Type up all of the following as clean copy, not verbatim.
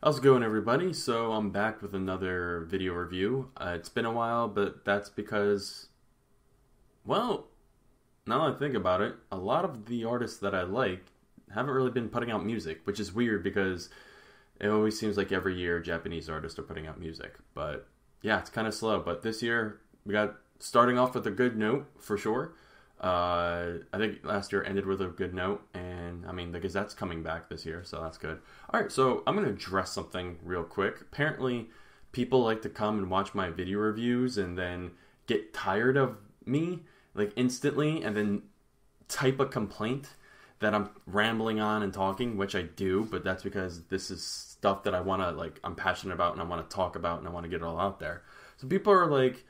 How's it going, everybody? So I'm back with another video review. It's been a while, but that's because, well, now that I think about it, a lot of the artists that I like haven't really been putting out music, which is weird because it always seems like every year Japanese artists are putting out music. But yeah, it's kind of slow. But this year we got starting off with a good note for sure. I think last year ended with a good note, and I mean the Gazette's coming back this year, so that's good. All right, so I'm gonna address something real quick. Apparently, people like to come and watch my video reviews and then get tired of me like instantly, and then type a complaint that I'm rambling on and talking, which I do, but that's because this is stuff that I want to I'm passionate about and I want to talk about and I want to get it all out there. So people are like,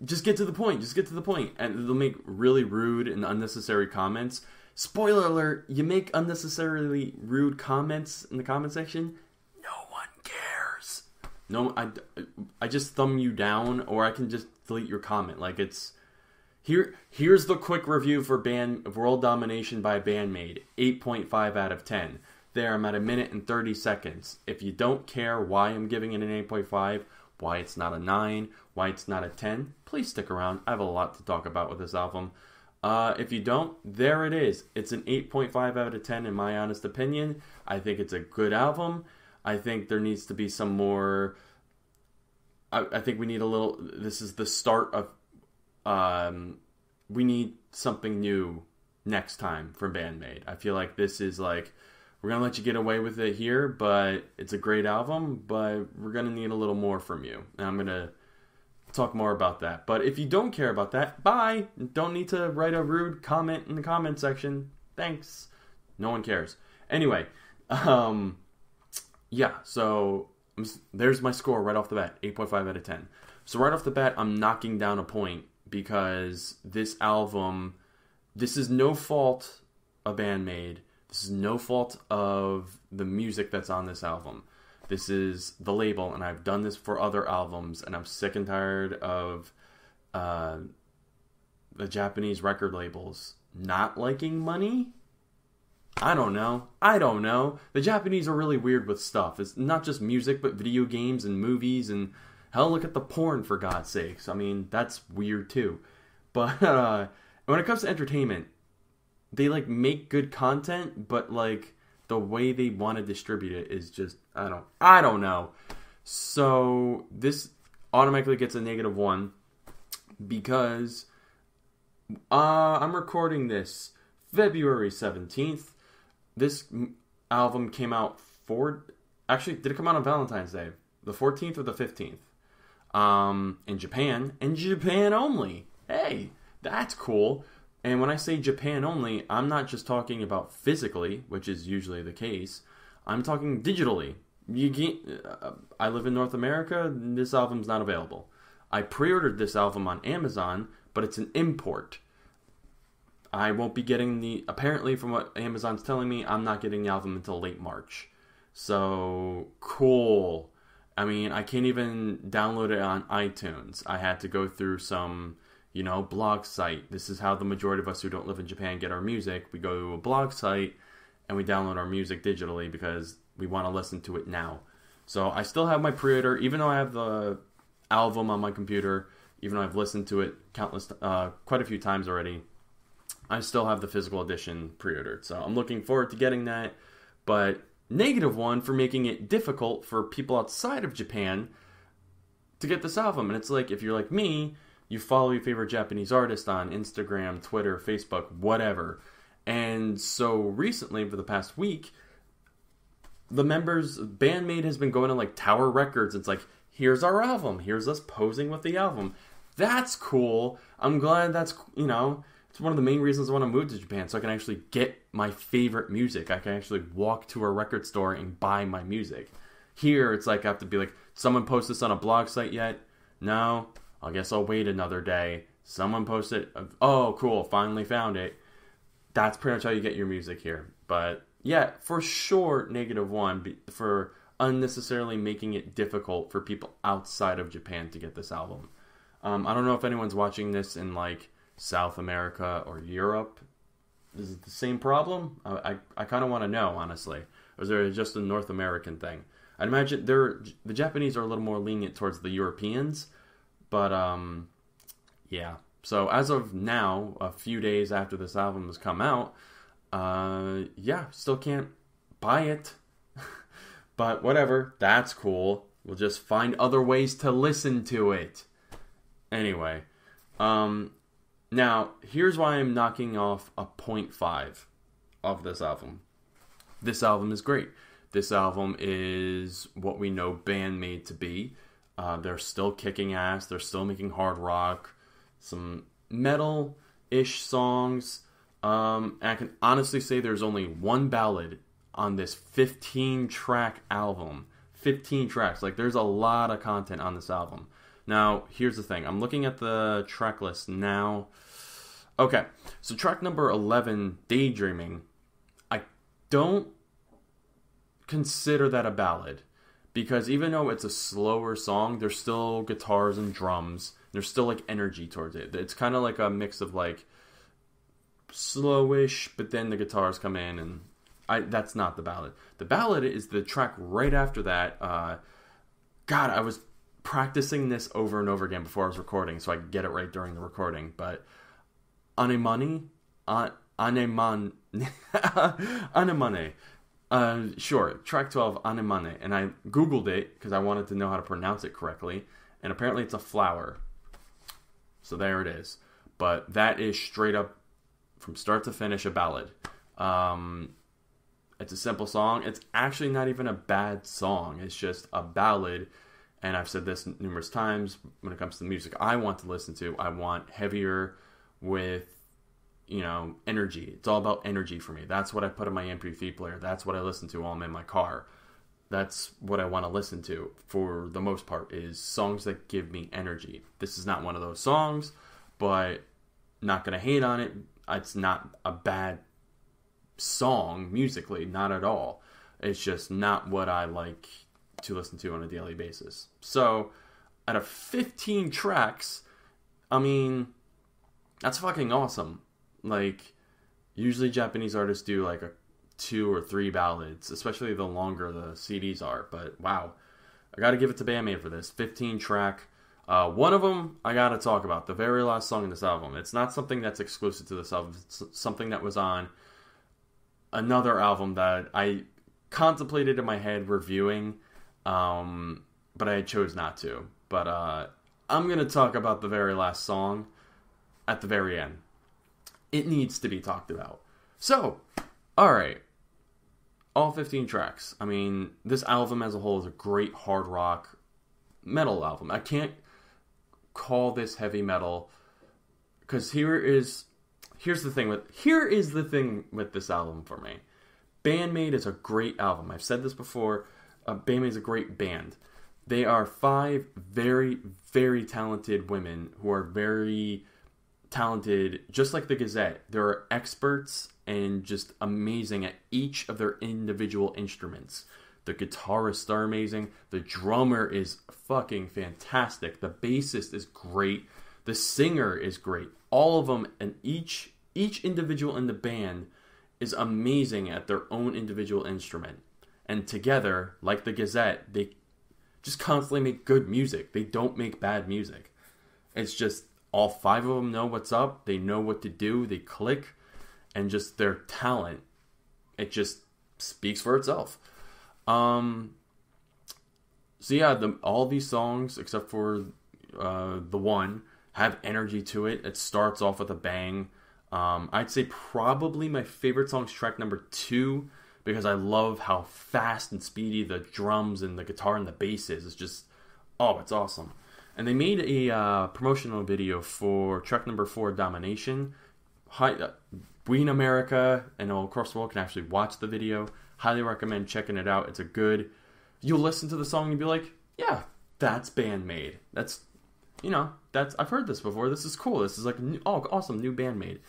just get to the point, and they'll make really rude and unnecessary comments. Spoiler alert, you make unnecessarily rude comments in the comment section, no one cares. No, I just thumb you down, or I can just delete your comment. Here's the quick review for World Domination by Maid, 8.5 out of 10. There, I'm at a minute and 30 seconds. If you don't care why I'm giving it an 8.5, why it's not a 9, why it's not a 10, please stick around. I have a lot to talk about with this album. If you don't, there it is. It's an 8.5 out of 10 in my honest opinion. I think it's a good album. I think there needs to be some more... I think we need a little... This is the start of... we need something new next time from Maid. I feel like this is we're going to let you get away with it here, but it's a great album, but we're going to need a little more from you. And I'm going to talk more about that. But if you don't care about that, bye! Don't need to write a rude comment in the comment section. Thanks. No one cares. Anyway, yeah, so there's my score right off the bat, 8.5 out of 10. So right off the bat, I'm knocking down a point because this album, this is no fault of Maid. This is no fault of the music that's on this album. This is the label, and I've done this for other albums, and I'm sick and tired of the Japanese record labels not liking money. I don't know. The Japanese are really weird with stuff. It's not just music, but video games and movies, and hell, look at the porn, for God's sakes. I mean, that's weird too. But when it comes to entertainment, they make good content, but the way they want to distribute it is just I don't know. So this automatically gets a -1 because I'm recording this February 17th. This album came out actually, did it come out on Valentine's Day? The 14th or the 15th? In Japan only. Hey, that's cool. And when I say Japan only, I'm not just talking about physically, which is usually the case. I'm talking digitally. I live in North America. This album's not available. I pre-ordered this album on Amazon, but it's an import. I won't be getting apparently from what Amazon's telling me, I'm not getting the album until late March. So, cool. I mean, I can't even download it on iTunes. I had to go through some... blog site. This is how the majority of us who don't live in Japan get our music. We go to a blog site and we download our music digitally because we want to listen to it now. So I still have my pre-order, even though I have the album on my computer, even though I've listened to it quite a few times already. I still have the physical edition pre-ordered. So I'm looking forward to getting that. But -1 for making it difficult for people outside of Japan to get this album. And it's if you're like me, you follow your favorite Japanese artist on Instagram, Twitter, Facebook, whatever. And so recently, for the past week, the members, Maid has been going to Tower Records. It's here's our album. Here's us posing with the album. That's cool. I'm glad that's, it's one of the main reasons I want to move to Japan, so I can actually get my favorite music. I can actually walk to a record store and buy my music. Here, it's I have to be someone post this on a blog site yet? No. I guess I'll wait another day. Someone posted, oh, cool, finally found it. That's pretty much how you get your music here. But yeah, for sure, -1 for unnecessarily making it difficult for people outside of Japan to get this album. I don't know if anyone's watching this in South America or Europe. Is it the same problem? I kind of want to know, honestly. Or is it just a North American thing? I'd imagine the Japanese are a little more lenient towards the Europeans, but yeah. So as of now, a few days after this album has come out, yeah, still can't buy it. But whatever, that's cool. We'll just find other ways to listen to it. Anyway, now here's why I'm knocking off a 0.5 of this album. This album is great. This album is what we know band Maid to be. They're still kicking ass. They're still making hard rock, some metal-ish songs. And I can honestly say there's only one ballad on this 15-track album. 15 tracks. Like, there's a lot of content on this album. Now, here's the thing. I'm looking at the track list now. Okay, so track number 11, Daydreaming, I don't consider that a ballad. Because even though it's a slower song, there's still guitars and drums. There's still, like, energy towards it. It's kind of like a mix of, like, slowish, but then the guitars come in, and that's not the ballad. The ballad is the track right after that. God, I was practicing this over and over again before I was recording, so I could get it right during the recording. But Anemone, Anemone. Sure, track 12, Anemone. And I Googled it because I wanted to know how to pronounce it correctly. And apparently it's a flower. So there it is. But that is straight up, from start to finish, a ballad. It's a simple song. It's actually not even a bad song. It's just a ballad. And I've said this numerous times when it comes to the music I want to listen to. I want heavier with, energy. It's all about energy for me. That's what I put in my MP3 player. That's what I listen to while I'm in my car. That's what I want to listen to for the most part, is songs that give me energy. This is not one of those songs, but not going to hate on it. It's not a bad song musically, not at all. It's just not what I like to listen to on a daily basis. So, out of 15 tracks, I mean, that's fucking awesome. Like, usually Japanese artists do like 2 or 3 ballads, especially the longer the CDs are. But wow, I gotta give it to Band Maid for this 15 track. One of them I gotta talk about, the very last song in this album. It's not something that's exclusive to this album. It's something that was on another album that I contemplated in my head reviewing, but I chose not to. But I'm going to talk about the very last song at the very end. It needs to be talked about. So, alright. All 15 tracks. I mean, this album as a whole is a great hard rock metal album. I can't call this heavy metal, because here is the thing with this album for me. Band Maid is a great album. I've said this before. Band Maid is a great band. They are 5 very, very talented women who are very talented, just like the Gazette. They're experts and just amazing at each of their individual instruments. The guitarists are amazing. The drummer is fucking fantastic. The bassist is great. The singer is great. All of them, and each individual in the band is amazing at their own individual instrument. And together, like the Gazette, they just constantly make good music. They don't make bad music. It's just all 5 of them know what's up. They know what to do. They click. And just their talent, it just speaks for itself. So yeah, all these songs, except for the one, have energy to it. It starts off with a bang. I'd say probably my favorite song is track number 2, because I love how fast and speedy the drums and the guitar and the bass is. It's just, it's awesome. And they made a promotional video for track number 4, Domination. We in America and all across the world can actually watch the video. Highly recommend checking it out. It's you'll listen to the song and be like, yeah, that's Band Maid. I've heard this before. This is cool. This is like, awesome, new Band Maid.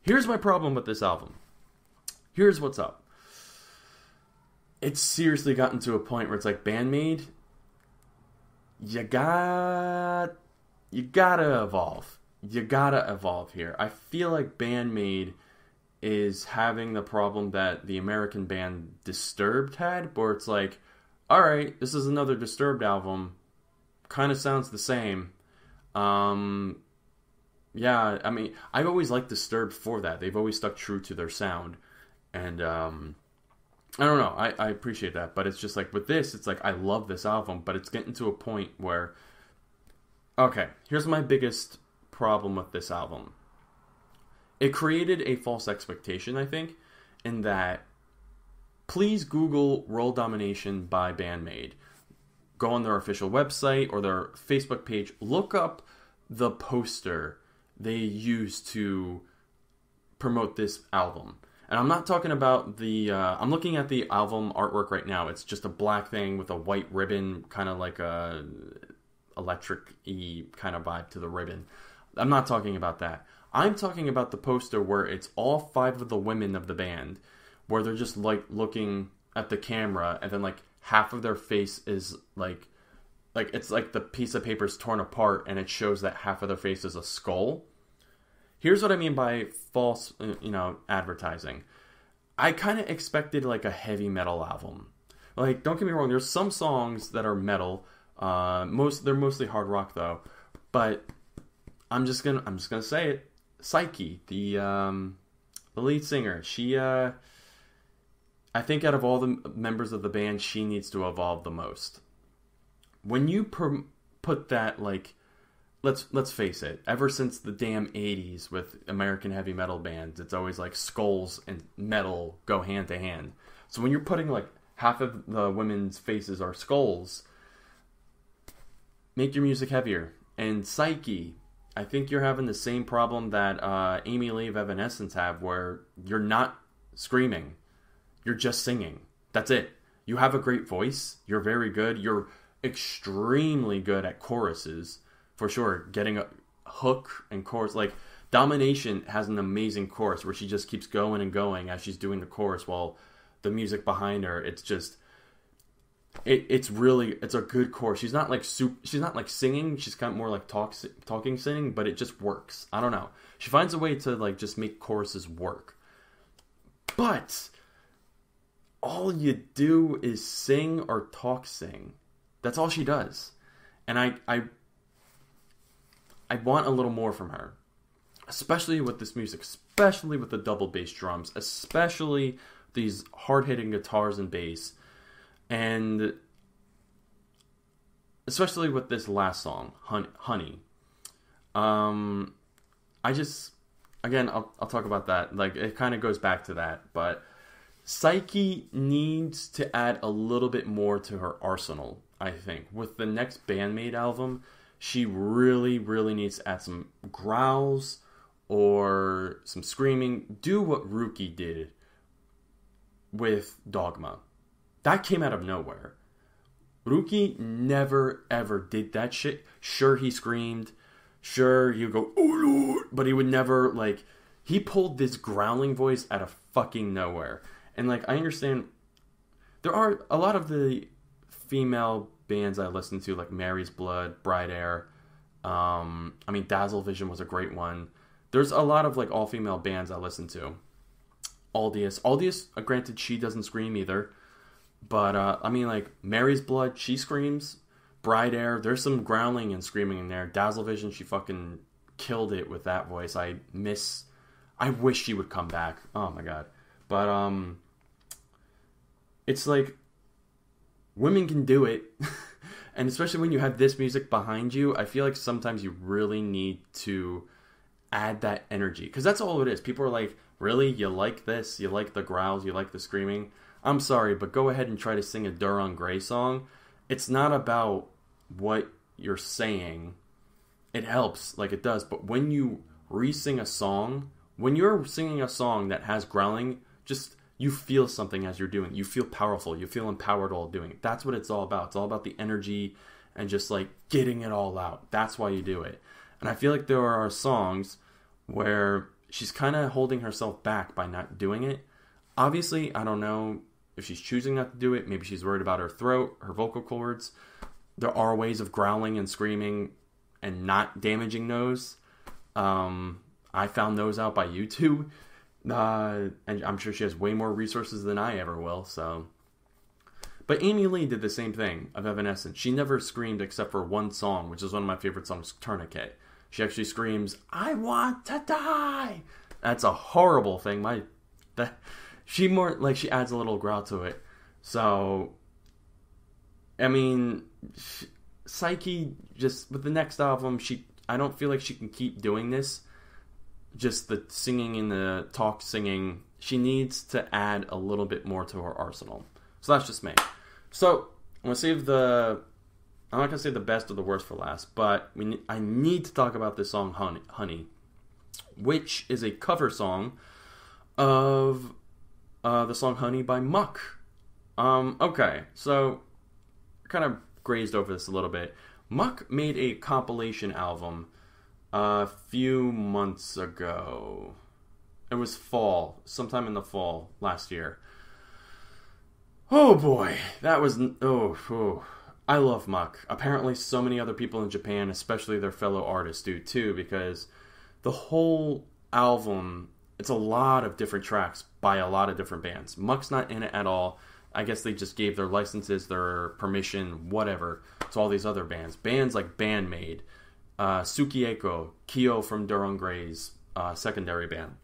Here's my problem with this album. Here's what's up. It's seriously gotten to a point where it's like, Band Maid, you gotta evolve. You gotta evolve here. I feel like Band Maid is having the problem that the American band Disturbed had, where it's like, all right, this is another Disturbed album, kind of sounds the same. Yeah, I mean, I've always liked Disturbed for that. They've always stuck true to their sound, and I don't know, I appreciate that. But it's just like with this, it's like I love this album, but it's getting to a point where, okay, here's my biggest problem with this album. It created a false expectation, I think, in that, please Google World Domination by band Maid. Go on their official website or their Facebook page, look up the poster they used to promote this album. And I'm not talking about the, I'm looking at the album artwork right now. It's just a black thing with a white ribbon, kind of like a electric-y kind of vibe to the ribbon. I'm not talking about that. I'm talking about the poster where it's all 5 of the women of the band, where they're just like looking at the camera, and then like half of their face is like it's like the piece of paper is torn apart, and it shows that half of their face is a skull. Here's what I mean by false, advertising. I kind of expected like a heavy metal album. Like, don't get me wrong, there's some songs that are metal. They're mostly hard rock though. But I'm just gonna say it. Psyche, the lead singer, she I think out of all the members of the band, she needs to evolve the most. When you put that, like, let's face it, ever since the damn 80s with American heavy metal bands, it's always like skulls and metal go hand to hand. So when you're putting like half of the women's faces are skulls, make your music heavier. And Psyche, I think you're having the same problem that Amy Lee of Evanescence have, where you're not screaming, you're just singing. That's it. You have a great voice. You're very good. You're extremely good at choruses, for sure. Getting a hook and chorus. Like, Domination has an amazing chorus where she just keeps going and going as she's doing the chorus while the music behind her, it's just, it's a good chorus. She's not like singing. She's kind of more like talking singing, but it just works. I don't know. She finds a way to like just make choruses work. But all you do is sing or sing. That's all she does. And I want a little more from her. Especially with this music, especially with the double bass drums, especially these hard-hitting guitars and bass, and especially with this last song, Honey. I just, again, I'll talk about that. Like, it kind of goes back to that, but Psyche needs to add a little bit more to her arsenal, I think. With the next Bandmate album, she really, really needs to add some growls or some screaming. Do what Rookie did with Dogma. That came out of nowhere. Rookie never, ever did that shit. Sure, he screamed. Sure, he would go, "Oh Lord," but he would never, like, he pulled this growling voice out of fucking nowhere. And, like, I understand, there are a lot of the female bands I listen to, like Mary's Blood, Bright Air, Dazzle Vision was a great one. There's a lot of, like, all-female bands I listen to. Aldius, granted, she doesn't scream either. But, like, Mary's Blood, she screams. Bright Air, there's some growling and screaming in there. Dazzle Vision, she fucking killed it with that voice. I wish she would come back. Oh, my God. But, it's like, women can do it. And especially when you have this music behind you, I feel like sometimes you really need to add that energy. Because that's all it is. People are like, really? You like this? You like the growls? You like the screaming? I'm sorry, but go ahead and try to sing a Duran Gray song. It's not about what you're saying. It helps, like it does. But when you re-sing a song, when you're singing a song that has growling, just, you feel something as you're doing. You feel powerful. You feel empowered while doing it. That's what it's all about. It's all about the energy and just, like, getting it all out. That's why you do it. And I feel like there are songs where she's kind of holding herself back by not doing it. Obviously, I don't know if she's choosing not to do it. Maybe she's worried about her throat, her vocal cords. There are ways of growling and screaming and not damaging those. I found those out by YouTube. And I'm sure she has way more resources than I ever will, so. But Amy Lee did the same thing of Evanescence. She never screamed except for one song, which is one of my favorite songs, Tourniquet. She actually screams, "I want to die!" That's a horrible thing. She adds a little growl to it. So, I mean, Psyche, just with the next album, I don't feel like she can keep doing this. Just the singing and the talk singing. She needs to add a little bit more to her arsenal. So that's just me. So, I'm not going to say the best or the worst for last, but I need to talk about this song, Honey, which is a cover song of the song Honey by Muck. Okay, so kind of grazed over this a little bit. Muck made a compilation album a few months ago. It was fall, sometime in the fall last year. Oh boy, that was... I love Muck. Apparently so many other people in Japan, especially their fellow artists, do too, because the whole album, it's a lot of different tracks by a lot of different bands. Muck's not in it at all. I guess they just gave their licenses, their permission, whatever, to all these other bands. Bands like Maid, Sukieko, Kyo from Durham Gray's secondary band.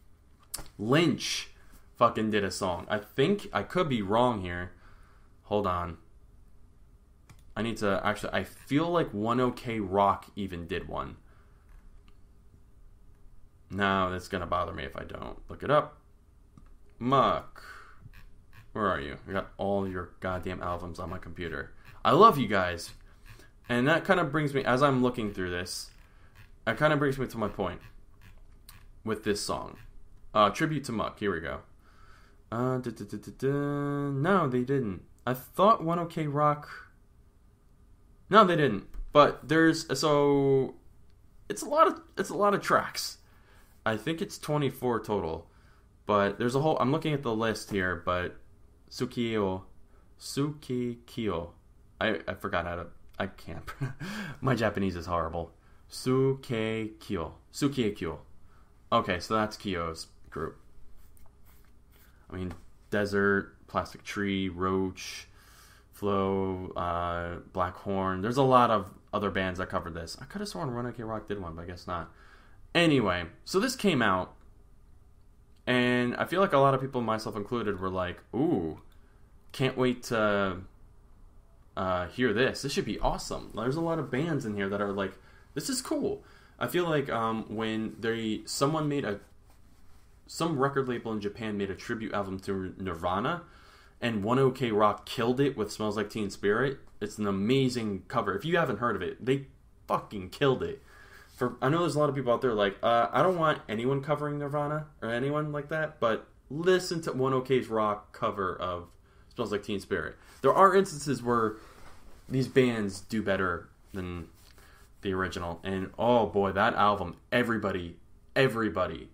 Lynch fucking did a song. I think, I could be wrong here. Hold on. I feel like 1OK Rock even did one. No, that's going to bother me if I don't. Look it up. Muck. Where are you? I got all your goddamn albums on my computer. I love you guys. And that kind of brings me, as I'm looking through this, that kind of brings me to my point with this song. Tribute to Muck. Here we go. No, they didn't. I thought 1OK Rock... No, they didn't. But it's a lot of tracks. I think it's 24 total. But there's a whole... I'm looking at the list here, but... Sukikyo. I forgot how to... I can't. My Japanese is horrible. Sukikyo. Okay, so that's Kyo's group. I mean, Desert, Plastic Tree, Roach, Flow, Black Horn. There's a lot of other bands that covered this. I could have sworn 1OK Rock did one, but I guess not. Anyway, so this came out, and I feel like a lot of people, myself included, were like, ooh, can't wait to hear this. This should be awesome. There's a lot of bands in here that are like, this is cool. I feel like when some record label in Japan made a tribute album to Nirvana, and 1OK Rock killed it with Smells Like Teen Spirit. It's an amazing cover. If you haven't heard of it, they fucking killed it. I know there's a lot of people out there like, I don't want anyone covering Nirvana or anyone like that, but listen to 1OK Rock cover of Smells Like Teen Spirit. There are instances where these bands do better than the original, and oh boy, that album, everybody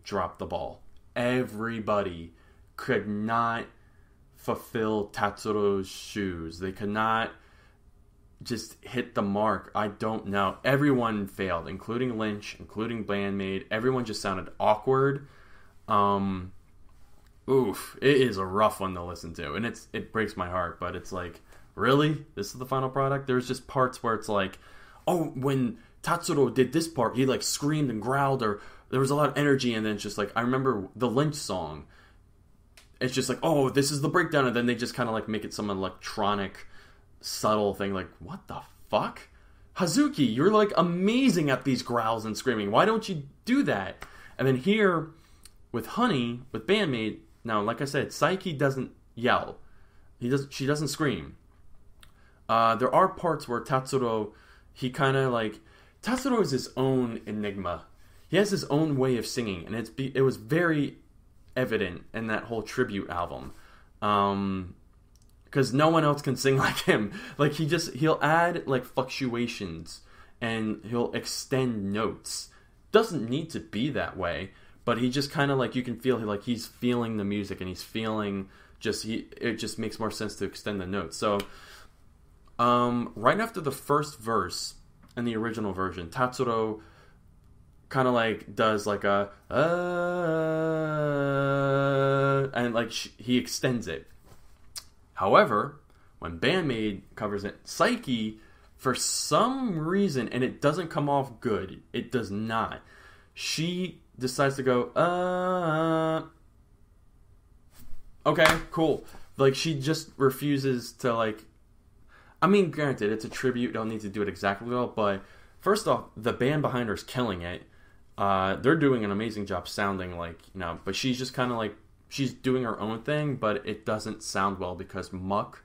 dropped the ball. Everybody could not fulfill Tatsuro's shoes. They could not just hit the mark. I don't know. Everyone failed, including Lynch, including Maid. Everyone just sounded awkward. Oof. It is a rough one to listen to, and it breaks my heart, but it's like, really? This is the final product? There's just parts where it's like, oh, when Tatsuro did this part, he like screamed and growled, or there was a lot of energy, and then it's just like, I remember the Lynch song. It's just like, oh, this is the breakdown, and then they just kind of like make it some electronic, subtle thing, like, what the fuck? Hazuki, you're like amazing at these growls and screaming. Why don't you do that? And then here, with Honey, with Maid, now, like I said, Psyche doesn't yell. She doesn't scream. There are parts where Tatsuro, he kind of like... Tatsuro is his own enigma. He has his own way of singing, and it was very evident in that whole tribute album. Because no one else can sing like him. Like, he'll add, like, fluctuations, and he'll extend notes. Doesn't need to be that way, but he just kind of, like, you can feel, like, he's feeling the music, and he's feeling it just makes more sense to extend the notes. So, right after the first verse in the original version, Tatsuro kind of like does like a and like he extends it. However, when Maid covers it, Psyche, for some reason, and it doesn't come off good, it does not, she decides to go okay, cool. Like, she just refuses to, like... I mean, granted, it's a tribute. Don't need to do it exactly well. But, first off, the band behind her is killing it. They're doing an amazing job sounding like, But she's just kind of like... She's doing her own thing, but it doesn't sound well because Muck...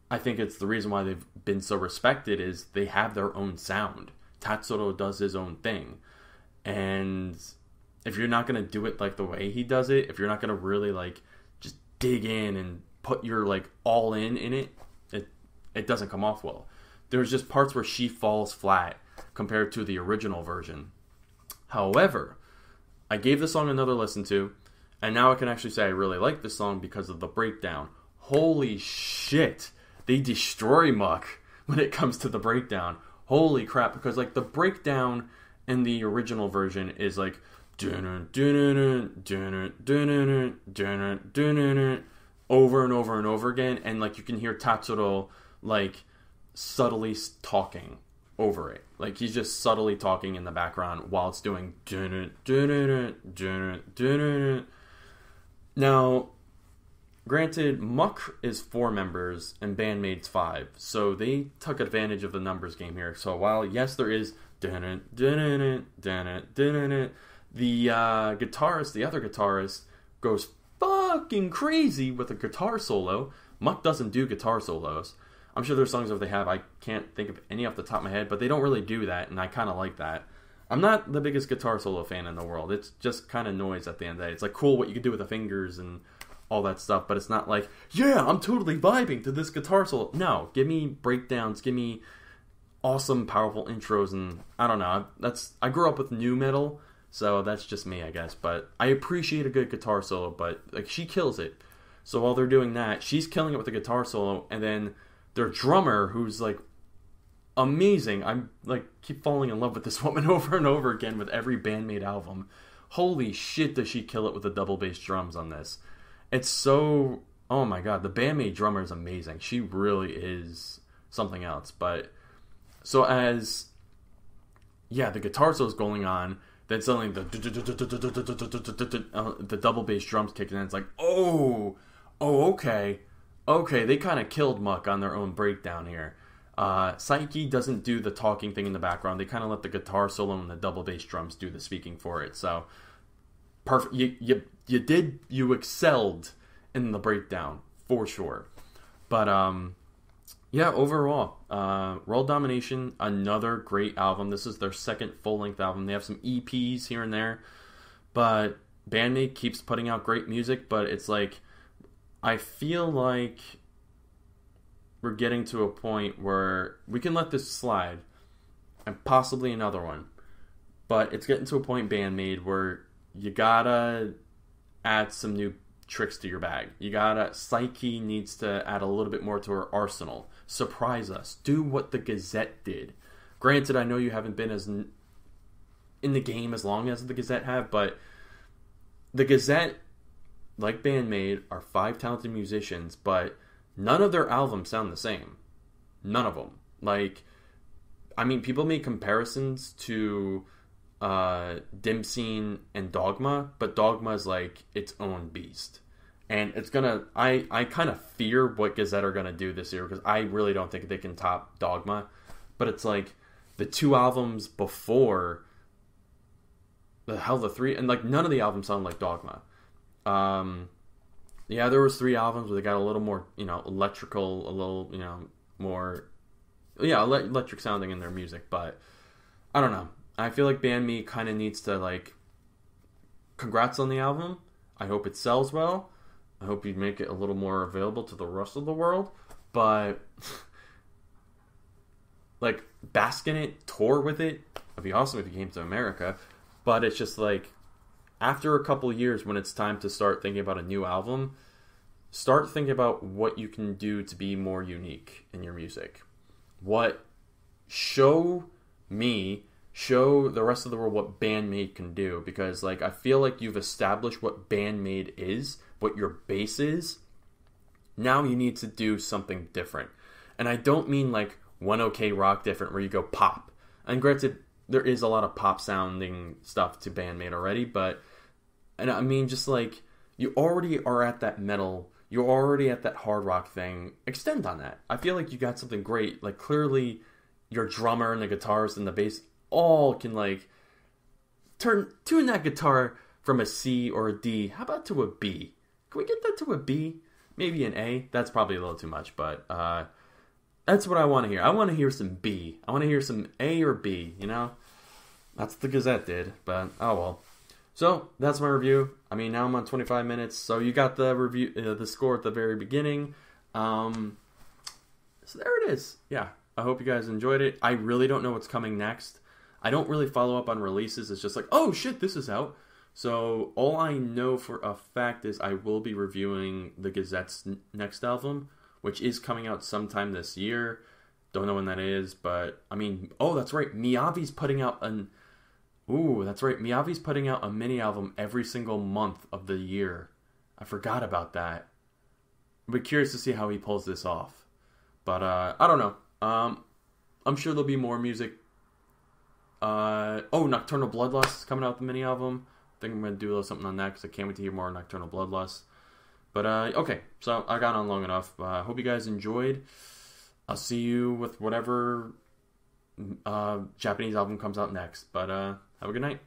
I think it's the reason why they've been so respected is they have their own sound. Tatsuro does his own thing. And if you're not going to do it like the way he does it, if you're not going to really, like... dig in and put your like all in it, it doesn't come off well. There's just parts where she falls flat compared to the original version. However, I gave the song another listen to, and now I can actually say I really like this song because of the breakdown. Holy shit, they destroy Muck when it comes to the breakdown. Holy crap, because like the breakdown in the original version is like over and over and over again, and like you can hear Tatsuro like subtly talking over it, like he's just subtly talking in the background while it's doing. Now, granted, Muck is 4 members and Maid's 5, so they took advantage of the numbers game here. So while yes, there is the guitarist, the other guitarist, goes fucking crazy with a guitar solo. Muck doesn't do guitar solos. I'm sure there's songs that they have. I can't think of any off the top of my head, but they don't really do that, and I kind of like that. I'm not the biggest guitar solo fan in the world. It's just kind of noise at the end of the day. It's like cool what you can do with the fingers and all that stuff, but it's not like, yeah, I'm totally vibing to this guitar solo. No, give me breakdowns, give me awesome, powerful intros, and I don't know. I grew up with nu metal, so that's just me, I guess. But I appreciate a good guitar solo, but like she kills it. So while they're doing that, she's killing it with a guitar solo, and then their drummer, who's like amazing. I'm like keep falling in love with this woman over and over again with every Maid album. Holy shit, does she kill it with the double bass drums on this? It's so, oh my god, the Maid drummer is amazing. She really is something else. But so as the guitar solo's going on, then suddenly the double bass drums kick in, and it's like, oh, okay, they kind of killed Muck on their own breakdown here. Psyche doesn't do the talking thing in the background. They kind of let the guitar solo and the double bass drums do the speaking for it. So perfect. You excelled in the breakdown for sure. But overall, World Domination, another great album. This is their second full-length album. They have some EPs here and there, but Maid keeps putting out great music. But it's like, I feel like we're getting to a point where we can let this slide, and possibly another one. But it's getting to a point, Maid, where you gotta add some new tricks to your bag. Psyche needs to add a little bit more to her arsenal. Surprise us. Do what the Gazette did. Granted, I know you haven't been as in the game as long as the Gazette have, but the Gazette, like Maid, are 5 talented musicians, but none of their albums sound the same. None of them. Like, I mean, people make comparisons to Dim Scene and Dogma, but Dogma is like its own beast. And it's gonna, I kind of fear what Gazette are gonna do this year, because I really don't think they can top Dogma. But it's like the 2 albums before the 3, and like none of the albums sound like Dogma. There was 3 albums where they got a little more, electrical, a little, more, electric sounding in their music. But I don't know. I feel like Maid kind of needs to, like, congrats on the album. I hope it sells well. I hope you make it a little more available to the rest of the world. But, like, bask in it, tour with it. It'd be awesome if you came to America. But it's just like, after a couple years, when it's time to start thinking about a new album, start thinking about what you can do to be more unique in your music. Show show the rest of the world what band Maid can do, because like I feel like you've established what band Maid is, what your base is. Now you need to do something different. And I don't mean like One OK Rock different where you go pop. And granted, there is a lot of pop sounding stuff to band Maid already, but and I mean just like you already are at that metal, you're already at that hard rock thing. Extend on that. I feel like you got something great. Like clearly your drummer and the guitarist and the bass all can like tune that guitar from a C or a D. How about to a B? Can we get that to a B? Maybe an A? That's probably a little too much, but that's what I want to hear. I want to hear some B. I want to hear some A or B, you know? That's what the Gazette did, but oh well. So, that's my review. I mean, now I'm on 25 minutes, so you got the review, the score at the very beginning. So there it is. Yeah, I hope you guys enjoyed it. I really don't know what's coming next. I don't really follow up on releases. It's just like, oh shit, this is out. So all I know for a fact is I will be reviewing the Gazette's next album, which is coming out sometime this year. Don't know when that is, but I mean, oh, that's right. Miyavi's putting out Miyavi's putting out a mini album every single month of the year. I forgot about that. I'd be curious to see how he pulls this off. But I don't know. I'm sure there'll be more music. Nocturnal Bloodlust is coming out with the mini album. I think I'm going to do a little something on that because I can't wait to hear more Nocturnal Bloodlust. But, okay. So, I got on long enough. Hope you guys enjoyed. I'll see you with whatever Japanese album comes out next. But, have a good night.